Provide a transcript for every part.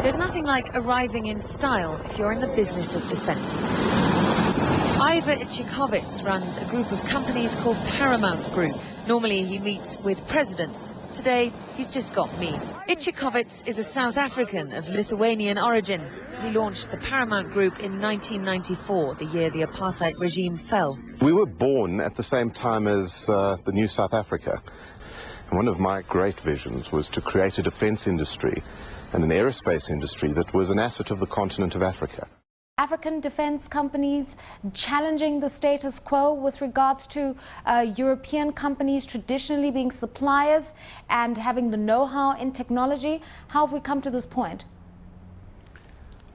There's nothing like arriving in style if you're in the business of defense. Ivor Ichikovitz runs a group of companies called Paramount Group. Normally he meets with presidents. Today, he's just got me. Ichikovitz is a South African of Lithuanian origin. He launched the Paramount Group in 1994, the year the apartheid regime fell. We were born at the same time as the new South Africa. And one of my great visions was to create a defense industry and an aerospace industry that was an asset of the continent of Africa. African defense companies challenging the status quo with regards to European companies traditionally being suppliers and having the know-how in technology. How have we come to this point?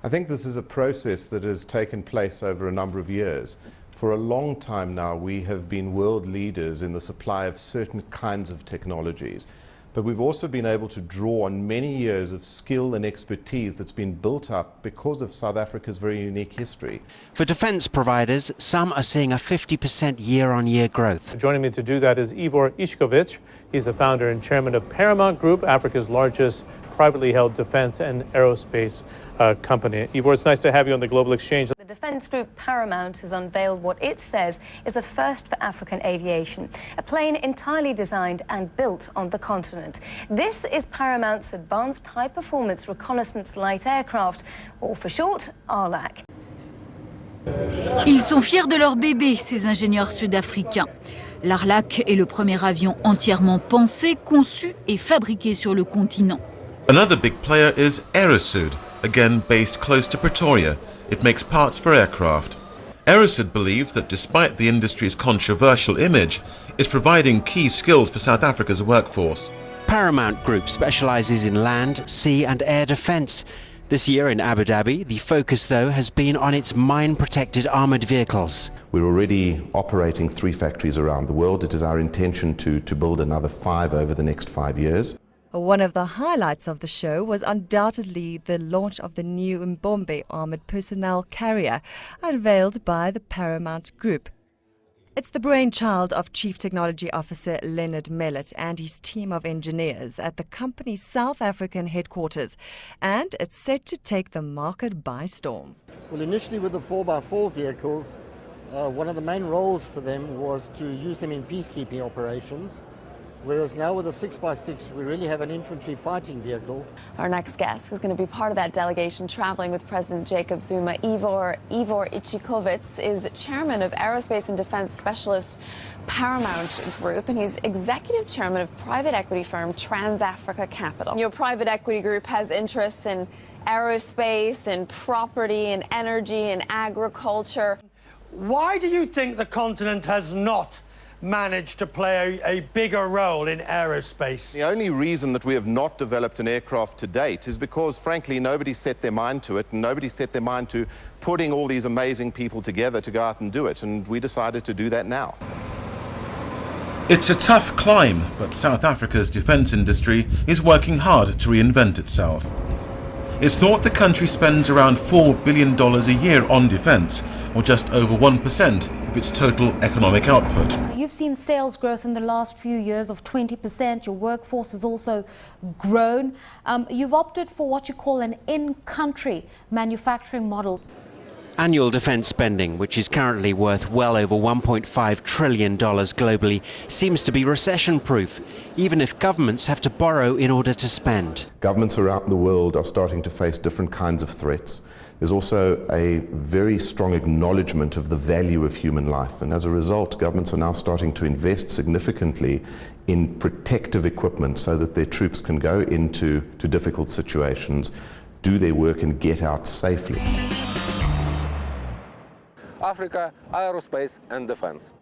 I think this is a process that has taken place over a number of years. For a long time now, we have been world leaders in the supply of certain kinds of technologies. But we've also been able to draw on many years of skill and expertise that's been built up because of South Africa's very unique history. For defense providers, some are seeing a 50% year-on-year growth. Joining me to do that is Ivor Ichikovitz. He's the founder and chairman of Paramount Group, Africa's largest privately held defense and aerospace company. Ivor, it's nice to have you on the Global Exchange. The defense group Paramount has unveiled what it says is a first for African aviation, a plane entirely designed and built on the continent. This is Paramount's Advanced High Performance Reconnaissance Light Aircraft, or for short, ARLAC. Ils sont fiers de leur bébé, ces ingénieurs sud-africains. L'ARLAC est le premier avion entièrement pensé, conçu et fabriqué sur le continent. Another big player is Aerosud, again based close to Pretoria. It makes parts for aircraft. Aerosud believes that despite the industry's controversial image, it's providing key skills for South Africa's workforce. Paramount Group specialises in land, sea and air defence. This year in Abu Dhabi, the focus though has been on its mine-protected armoured vehicles. We're already operating 3 factories around the world. It is our intention to build another 5 over the next 5 years. One of the highlights of the show was undoubtedly the launch of the new Mbombe armoured personnel carrier, unveiled by the Paramount Group. It's the brainchild of Chief Technology Officer Leonard Mellett and his team of engineers at the company's South African headquarters, and it's set to take the market by storm. Well, initially with the 4x4 vehicles, one of the main roles for them was to use them in peacekeeping operations. Whereas now with a 6x6, we really have an infantry fighting vehicle. Our next guest is going to be part of that delegation traveling with President Jacob Zuma. Ivor Ichikovitz is chairman of aerospace and defense specialist Paramount Group, and he's executive chairman of private equity firm Trans-Africa Capital. Your private equity group has interests in aerospace and property and energy and agriculture. Why do you think the continent has not managed to play a bigger role in aerospace? The only reason that we have not developed an aircraft to date is because, frankly, nobody set their mind to it, and nobody set their mind to putting all these amazing people together to go out and do it, and we decided to do that now. It's a tough climb, but South Africa's defence industry is working hard to reinvent itself. It's thought the country spends around $4 billion a year on defence, or just over 1% of its total economic output. You've seen sales growth in the last few years of 20%. Your workforce has also grown. You've opted for what you call an in-country manufacturing model. Annual defence spending, which is currently worth well over $1.5 trillion globally, seems to be recession-proof, even if governments have to borrow in order to spend. Governments around the world are starting to face different kinds of threats. There's also a very strong acknowledgement of the value of human life, and as a result, governments are now starting to invest significantly in protective equipment so that their troops can go into difficult situations, do their work and get out safely. Africa, aerospace and defense.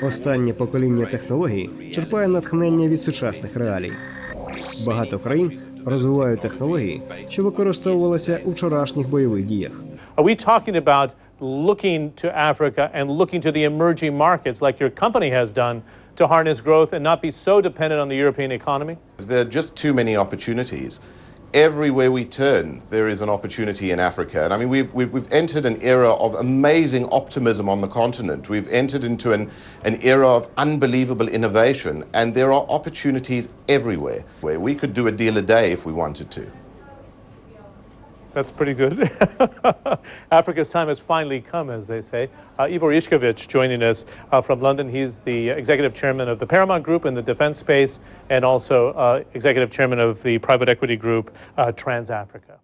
Останнє покоління технологій черпає натхнення від сучасних реалій. Багато країн розвивають технології, що використовувалися у вчорашніх бойових діях. Are we talking about looking to Africa and looking to the emerging markets like your company has done to harness growth and not be so dependent on the European economy? There are just too many opportunities everywhere we turn, there is an opportunity in Africa. And I mean, we've entered an era of amazing optimism on the continent. We've entered into an era of unbelievable innovation, and there are opportunities everywhere where we could do a deal a day if we wanted to. That's pretty good. Africa's time has finally come, as they say. Ivor Išković joining us from London. He's the executive chairman of the Paramount Group in the defense space, and also executive chairman of the private equity group Trans-Africa.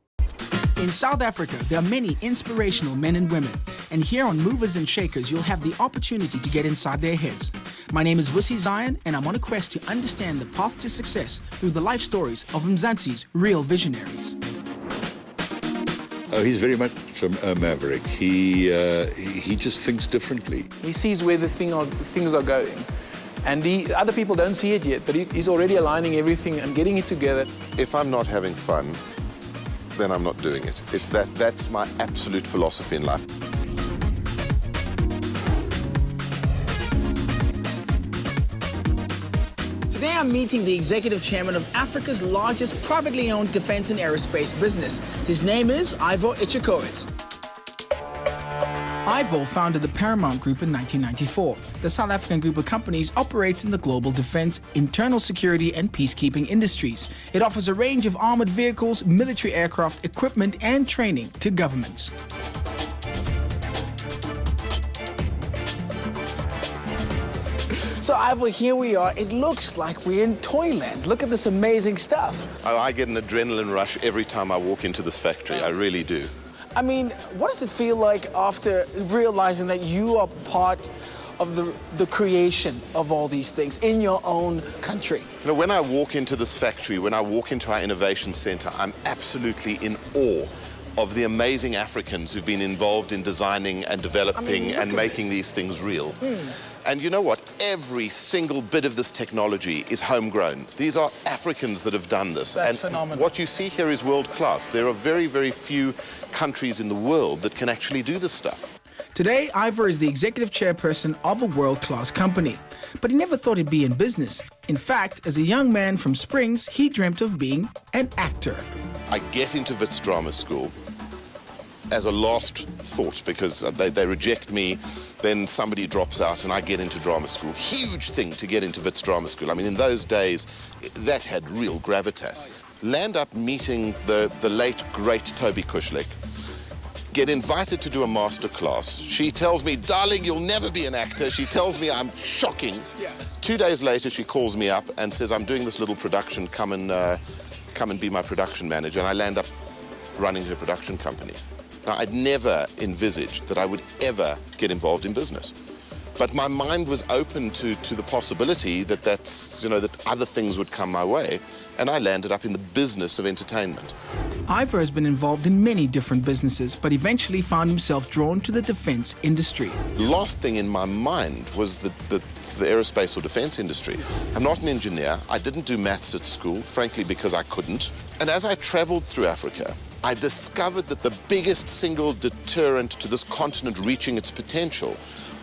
In South Africa, there are many inspirational men and women. And here on Movers and Shakers, you'll have the opportunity to get inside their heads. My name is Vusi Zion, and I'm on a quest to understand the path to success through the life stories of Mzansi's real visionaries. Oh, he's very much a maverick. He just thinks differently. He sees where the things are going. And other people don't see it yet, but he's already aligning everything and getting it together. If I'm not having fun, then I'm not doing it. That's my absolute philosophy in life. Today I'm meeting the executive chairman of Africa's largest privately owned defense and aerospace business. His name is Ivor Išković. Ivor founded the Paramount Group in 1994. The South African group of companies operates in the global defense, internal security and peacekeeping industries. It offers a range of armored vehicles, military aircraft, equipment and training to governments. So Ivor, here we are. It looks like we're in Toyland. Look at this amazing stuff. I get an adrenaline rush every time I walk into this factory. I really do. I mean, what does it feel like after realizing that you are part of the creation of all these things in your own country? You know, when I walk into this factory, when I walk into our innovation center, I'm absolutely in awe of the amazing Africans who've been involved in designing and developing and making these things real. And you know what? Every single bit of this technology is homegrown. These are Africans that have done this. That's phenomenal. What you see here is world class. There are very, very few countries in the world that can actually do this stuff. Today, Ivor is the executive chairperson of a world-class company. But he never thought he'd be in business. In fact, as a young man from Springs, he dreamt of being an actor. I get into Wits Drama School as a last thought because they reject me, then somebody drops out and I get into drama school. Huge thing to get into Wits Drama School. I mean, in those days, that had real gravitas. Land up meeting the late, great Toby Kushlik. Get invited to do a master class. She tells me, darling, you'll never be an actor. She tells me I'm shocking. 2 days later, she calls me up and says, I'm doing this little production, come and be my production manager. And I land up running her production company. Now, I'd never envisaged that I would ever get involved in business. But my mind was open to the possibility that that other things would come my way, and I landed up in the business of entertainment. Ivor has been involved in many different businesses, but eventually found himself drawn to the defense industry. The last thing in my mind was the aerospace or defense industry. I'm not an engineer. I didn't do maths at school, frankly, because I couldn't. And as I traveled through Africa, I discovered that the biggest single deterrent to this continent reaching its potential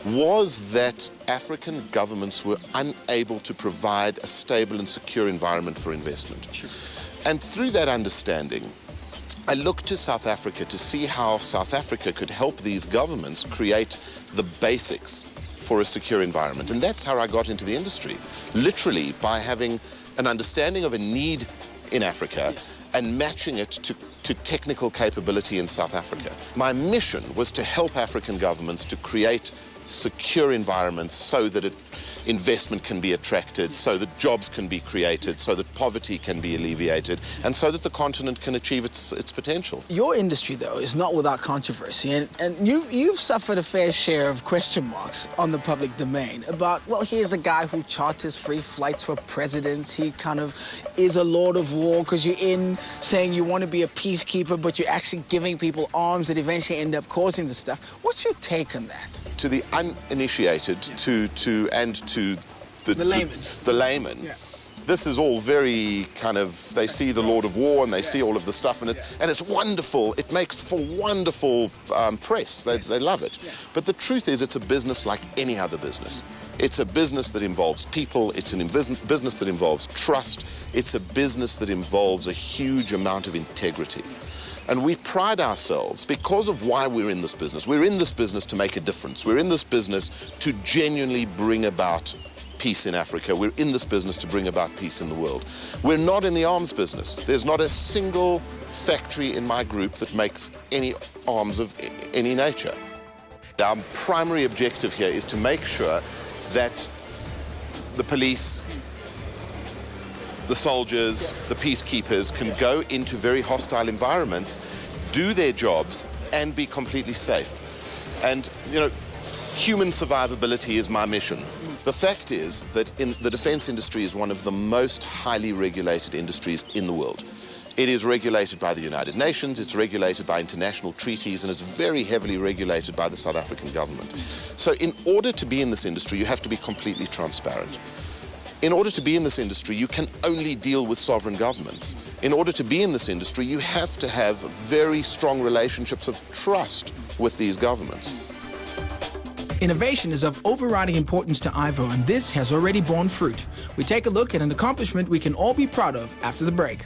was that African governments were unable to provide a stable and secure environment for investment. And through that understanding, I looked to South Africa to see how South Africa could help these governments create the basics for a secure environment. And that's how I got into the industry, literally by having an understanding of a need in Africa and matching it to technical capability in South Africa. My mission was to help African governments to create secure environments so that investment can be attracted, so that jobs can be created, so that poverty can be alleviated, and so that the continent can achieve its potential. Your industry, though, is not without controversy, and you've suffered a fair share of question marks on the public domain about, well, here's a guy who charters free flights for presidents. He kind of is a lord of war because you're in saying you want to be a peacekeeper, but you're actually giving people arms that eventually end up causing the stuff. What's your take on that? To the uninitiated, to the layman. This is all very kind of, they see the Lord of War and they see all of the stuff and it's wonderful. It makes for wonderful press. They love it. But the truth is it's a business like any other business. It's a business that involves people, it's a business that involves trust, it's a business that involves a huge amount of integrity. And we pride ourselves, because of why we're in this business. We're in this business to make a difference. We're in this business to genuinely bring about peace in Africa. We're in this business to bring about peace in the world. We're not in the arms business. There's not a single factory in my group that makes any arms of any nature. Our primary objective here is to make sure that the police, the soldiers, the peacekeepers can go into very hostile environments, do their jobs, and be completely safe. And, you know, human survivability is my mission. The fact is that the defense industry is one of the most highly regulated industries in the world. It is regulated by the United Nations, it's regulated by international treaties, and it's very heavily regulated by the South African government. So in order to be in this industry, you have to be completely transparent. In order to be in this industry, you can only deal with sovereign governments. In order to be in this industry, you have to have very strong relationships of trust with these governments. Innovation is of overriding importance to Ivo, and this has already borne fruit. We take a look at an accomplishment we can all be proud of after the break.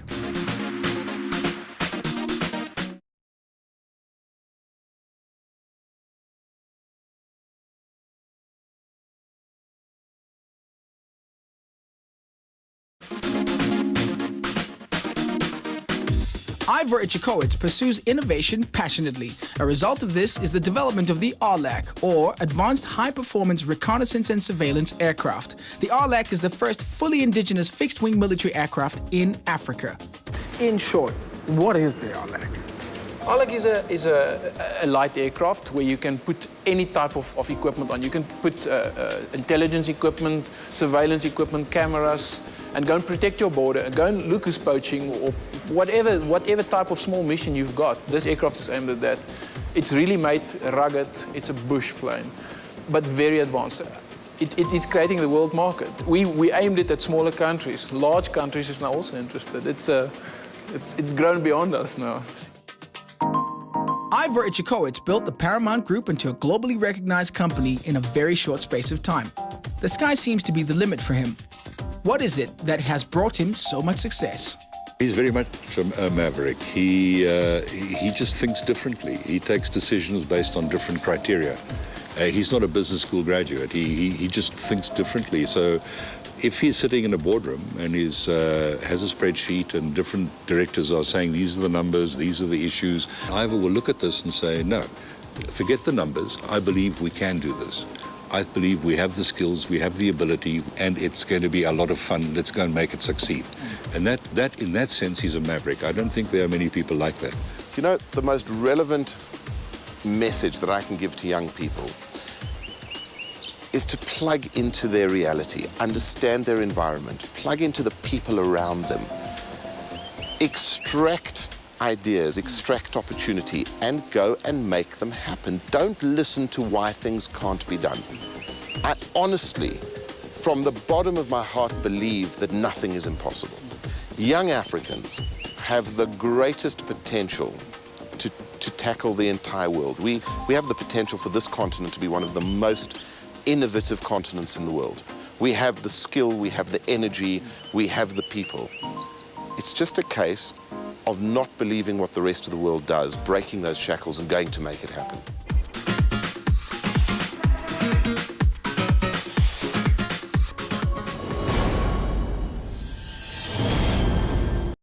Ivor Ichikowitz pursues innovation passionately. A result of this is the development of the RLAC, or Advanced High Performance Reconnaissance and Surveillance Aircraft. The RLAC is the first fully indigenous fixed-wing military aircraft in Africa. In short, what is the RLAC? RLAC is a light aircraft where you can put any type of equipment on. You can put intelligence equipment, surveillance equipment, cameras, and go and protect your border, go and look who's poaching, or whatever type of small mission you've got. This aircraft is aimed at that. It's really made rugged. It's a bush plane, but very advanced. It is creating the world market. We aimed it at smaller countries. Large countries is now also interested. It's grown beyond us now. Ivor Ichikowitz built the Paramount Group into a globally recognized company in a very short space of time. The sky seems to be the limit for him. What is it that has brought him so much success? He's very much a maverick. He just thinks differently. He takes decisions based on different criteria. He's not a business school graduate. He just thinks differently. So if he's sitting in a boardroom and has a spreadsheet and different directors are saying these are the numbers, these are the issues, Ivor will look at this and say, no, forget the numbers. I believe we can do this. I believe we have the skills, we have the ability, and it's going to be a lot of fun. Let's go and make it succeed. And that in that sense, he's a maverick. I don't think there are many people like that. You know, the most relevant message that I can give to young people is to plug into their reality, understand their environment, plug into the people around them, extract ideas, extract opportunity, and go and make them happen. Don't listen to why things can't be done. I honestly, from the bottom of my heart, believe that nothing is impossible. Young Africans have the greatest potential to tackle the entire world. We have the potential for this continent to be one of the most innovative continents in the world. We have the skill, we have the energy, we have the people. It's just a case of not believing what the rest of the world does, breaking those shackles and going to make it happen.